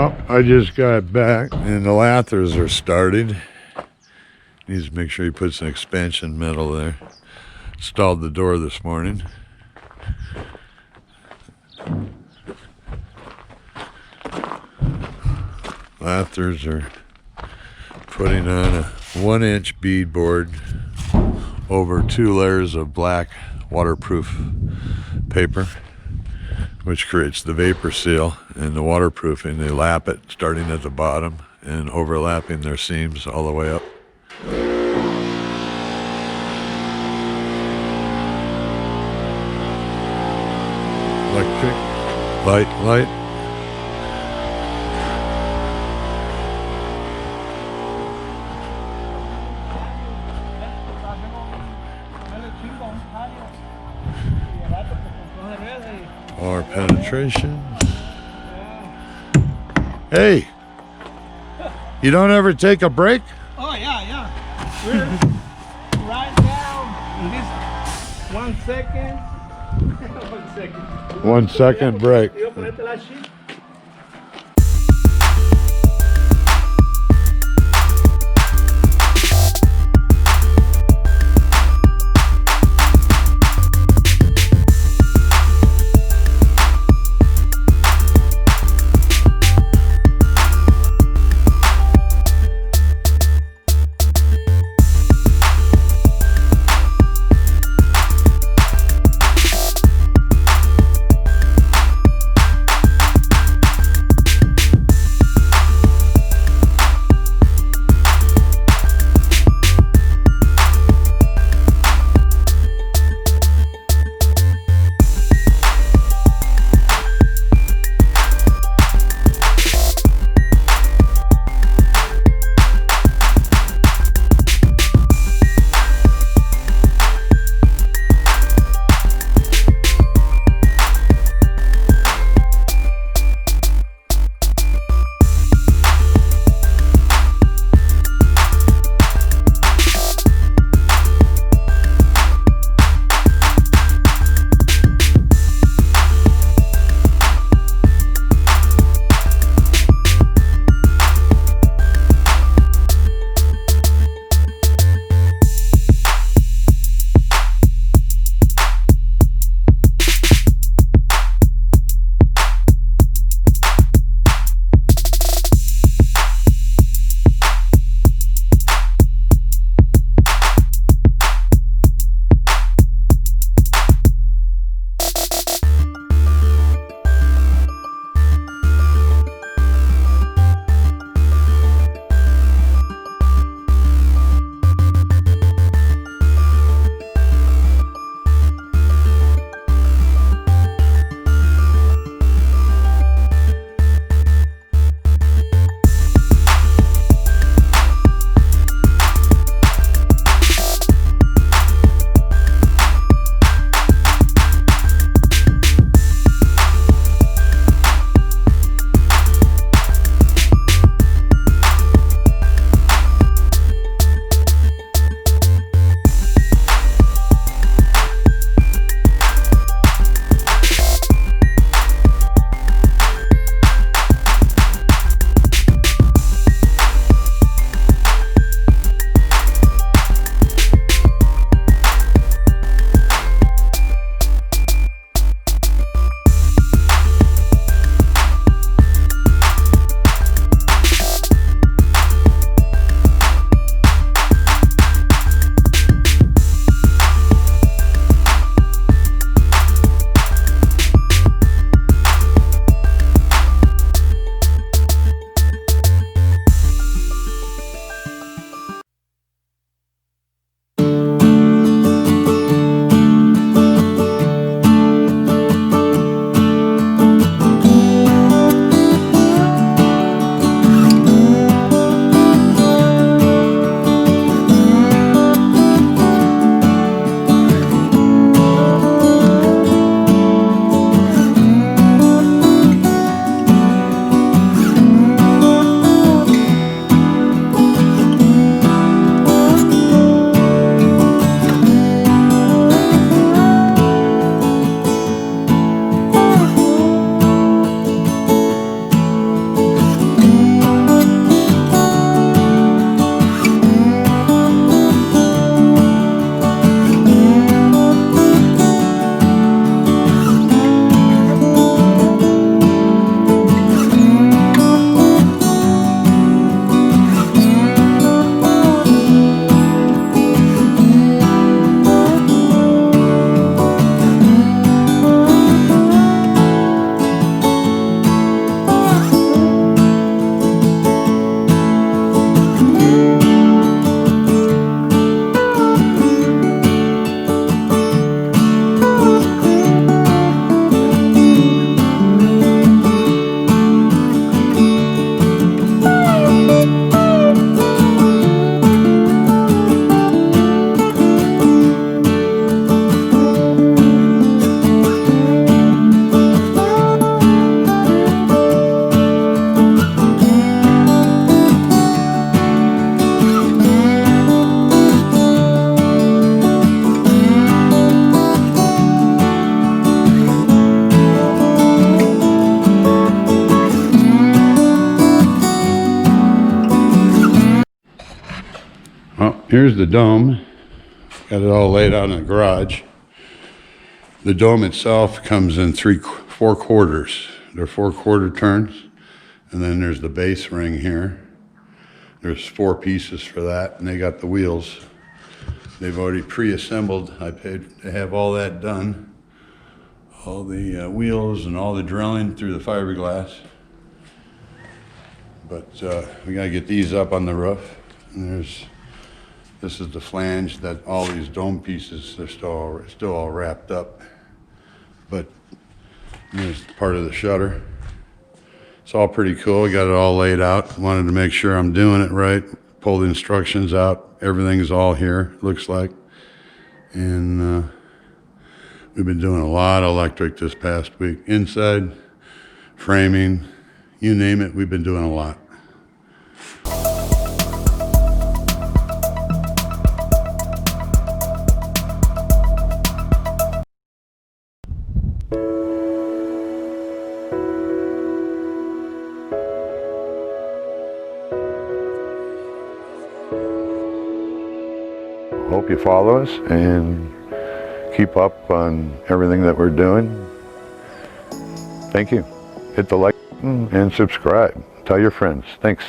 Well, I just got back and the lathers are starting. Needs to make sure he puts an expansion metal there. Installed the door this morning. Lathers are putting on a 1-inch beadboard over 2 layers of black waterproof paper, which creates the vapor seal, and the waterproofing, they lap it starting at the bottom and overlapping their seams all the way up. Electric, light. More penetration. Hey, you don't ever take a break? Oh yeah. We're right now in this 1 second. 1 second. 1 second break. Here's the dome. Got it all laid out in the garage. The dome itself comes in 4 quarters. They're 4-quarter turns. And then there's the base ring here. There's 4 pieces for that, and they got the wheels. They've already pre-assembled. I paid to have all that done. All the wheels and all the drilling through the fiberglass. But we gotta get these up on the roof. And this is the flange that all these dome pieces, they're still all wrapped up. But there's part of the shutter. It's all pretty cool. We got it all laid out. Wanted to make sure I'm doing it right. Pull the instructions out. Everything's all here, looks like. And we've been doing a lot of electric this past week. Inside, framing, you name it, we've been doing a lot. Hope you follow us and keep up on everything that we're doing. Thank you. Hit the like button and subscribe. Tell your friends. Thanks.